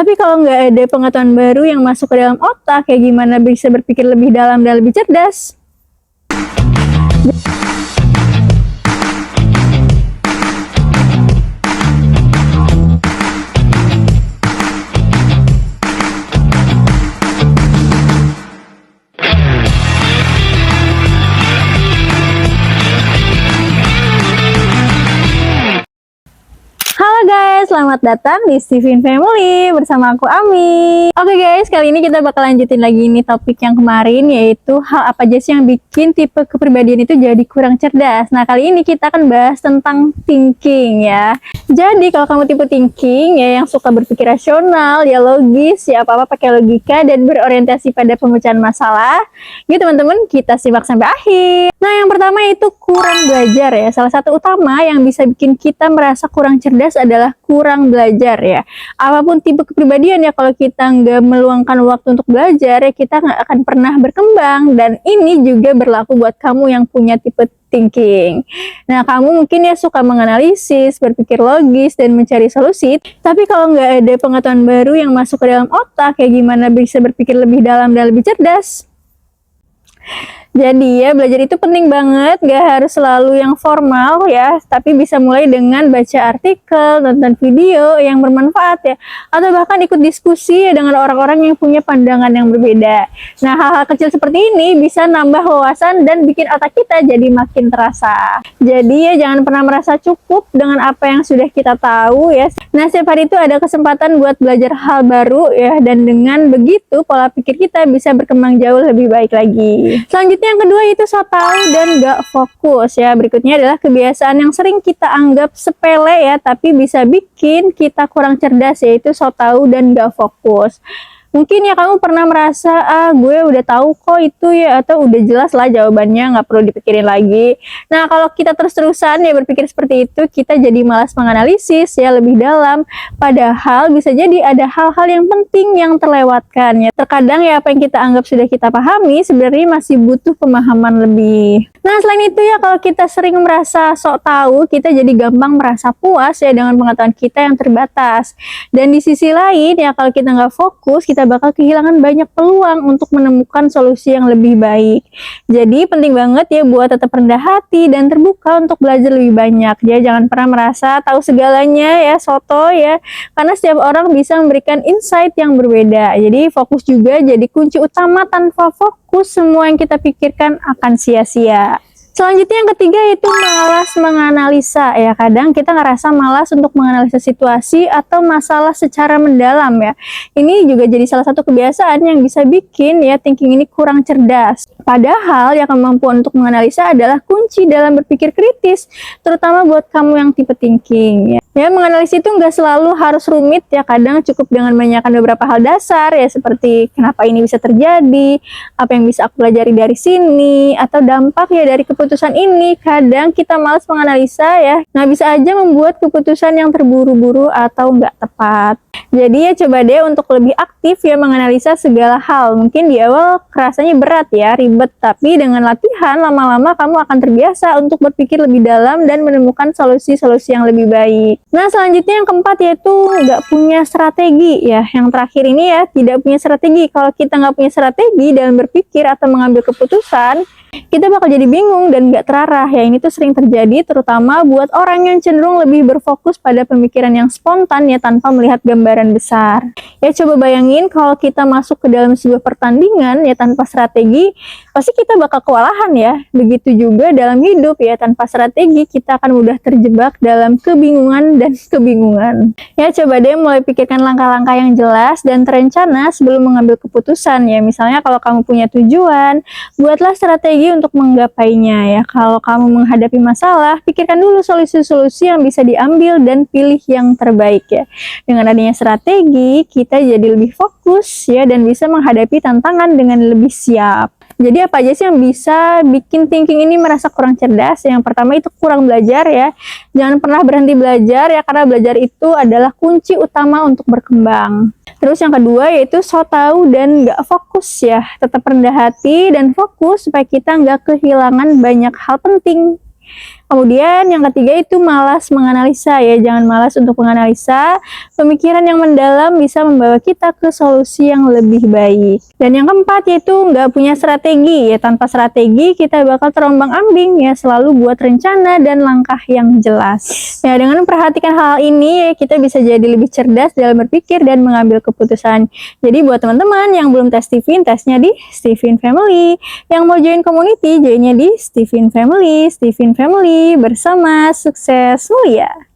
Tapi kalau nggak ada pengetahuan baru yang masuk ke dalam otak, kayak gimana bisa berpikir lebih dalam dan lebih cerdas? Halo guys, selamat datang di Steven Family bersama aku Ami. Oke guys, kali ini kita bakal lanjutin lagi nih topik yang kemarin, yaitu hal apa aja sih yang bikin tipe kepribadian itu jadi kurang cerdas. Nah, kali ini kita akan bahas tentang thinking ya. Jadi kalau kamu tipe thinking ya yang suka berpikir rasional, ya logis, ya apa-apa pakai logika dan berorientasi pada pemecahan masalah, gitu teman-teman, kita simak sampai akhir. Nah, yang pertama itu kurang belajar ya. Salah satu utama yang bisa bikin kita merasa kurang cerdas adalah kurang belajar ya. Apapun tipe kepribadian ya, kalau kita nggak meluangkan waktu untuk belajar ya, kita nggak akan pernah berkembang. Dan ini juga berlaku buat kamu yang punya tipe thinking. Nah, kamu mungkin ya suka menganalisis, berpikir logis, dan mencari solusi. Tapi kalau nggak ada pengetahuan baru yang masuk ke dalam otak, kayak gimana bisa berpikir lebih dalam dan lebih cerdas? Jadi ya, belajar itu penting banget, gak harus selalu yang formal ya, tapi bisa mulai dengan baca artikel, nonton video yang bermanfaat ya, atau bahkan ikut diskusi ya dengan orang-orang yang punya pandangan yang berbeda. Nah, hal-hal kecil seperti ini bisa nambah wawasan dan bikin otak kita jadi makin terasa. Jadi ya, jangan pernah merasa cukup dengan apa yang sudah kita tahu ya. Nah, setiap hari itu ada kesempatan buat belajar hal baru ya, dan dengan begitu pola pikir kita bisa berkembang jauh lebih baik lagi. Selanjutnya yang kedua itu so tahu dan gak fokus ya. Berikutnya adalah kebiasaan yang sering kita anggap sepele ya, tapi bisa bikin kita kurang cerdas, yaitu so tahu dan gak fokus. Mungkin ya kamu pernah merasa, gue udah tahu kok itu ya, atau udah jelas lah jawabannya, nggak perlu dipikirin lagi. Nah, kalau kita terus-terusan ya berpikir seperti itu, kita jadi malas menganalisis ya lebih dalam. Padahal bisa jadi ada hal-hal yang penting yang terlewatkan ya. Terkadang ya apa yang kita anggap sudah kita pahami, sebenarnya masih butuh pemahaman lebih. Nah, selain itu ya, kalau kita sering merasa sok tahu, kita jadi gampang merasa puas ya dengan pengetahuan kita yang terbatas. Dan di sisi lain ya, kalau kita nggak fokus, kita bakal kehilangan banyak peluang untuk menemukan solusi yang lebih baik. Jadi penting banget ya buat tetap rendah hati dan terbuka untuk belajar lebih banyak. Ya, jangan pernah merasa tahu segalanya ya, soto ya, karena setiap orang bisa memberikan insight yang berbeda. Jadi fokus juga jadi kunci utama. Tanpa fokus, semua yang kita pikirkan akan sia-sia. Selanjutnya yang ketiga itu malas menganalisa ya. Kadang kita ngerasa malas untuk menganalisa situasi atau masalah secara mendalam ya. Ini juga jadi salah satu kebiasaan yang bisa bikin ya thinking ini kurang cerdas. Padahal ya, kemampuan untuk menganalisa adalah kunci dalam berpikir kritis, terutama buat kamu yang tipe thinking ya. Ya, menganalisis itu nggak selalu harus rumit ya, kadang cukup dengan menanyakan beberapa hal dasar ya, seperti kenapa ini bisa terjadi, apa yang bisa aku pelajari dari sini, atau dampak ya dari keputusan ini. Kadang kita malas menganalisa ya, nah bisa aja membuat keputusan yang terburu-buru atau nggak tepat. Jadi ya coba deh untuk lebih aktif ya menganalisa segala hal. Mungkin di awal rasanya berat ya, ribet, tapi dengan latihan lama-lama kamu akan terbiasa untuk berpikir lebih dalam dan menemukan solusi-solusi yang lebih baik. Nah, selanjutnya yang keempat yaitu nggak punya strategi ya. Yang terakhir ini ya, tidak punya strategi. Kalau kita nggak punya strategi dalam berpikir atau mengambil keputusan, kita bakal jadi bingung dan nggak terarah ya. Ini tuh sering terjadi terutama buat orang yang cenderung lebih berfokus pada pemikiran yang spontan ya, tanpa melihat gambaran besar. Ya, coba bayangin kalau kita masuk ke dalam sebuah pertandingan ya tanpa strategi, pasti kita bakal kewalahan ya. Begitu juga dalam hidup ya, tanpa strategi kita akan mudah terjebak dalam kebingungan dan kebingungan. Ya, coba deh mulai pikirkan langkah-langkah yang jelas dan terencana sebelum mengambil keputusan ya. Misalnya kalau kamu punya tujuan, buatlah strategi untuk menggapainya ya. Kalau kamu menghadapi masalah, pikirkan dulu solusi-solusi yang bisa diambil dan pilih yang terbaik ya. Dengan adanya strategi, kita jadi lebih fokus ya dan bisa menghadapi tantangan dengan lebih siap. Jadi apa aja sih yang bisa bikin thinking ini merasa kurang cerdas? Yang pertama itu kurang belajar ya. Jangan pernah berhenti belajar ya, karena belajar itu adalah kunci utama untuk berkembang. Terus yang kedua yaitu so tahu dan nggak fokus ya. Tetap rendah hati dan fokus supaya kita nggak kehilangan banyak hal penting. Kemudian yang ketiga itu malas menganalisa ya, jangan malas untuk menganalisa. Pemikiran yang mendalam bisa membawa kita ke solusi yang lebih baik. Dan yang keempat yaitu nggak punya strategi ya, tanpa strategi kita bakal terombang-ambing ya, selalu buat rencana dan langkah yang jelas. Ya, dengan memperhatikan hal ini ya, kita bisa jadi lebih cerdas dalam berpikir dan mengambil keputusan. Jadi buat teman-teman yang belum tes Stevin, tesnya di Stevin Family. Yang mau join community, joinnya di Stevin Family. Stevin Family bersama sukses mulia.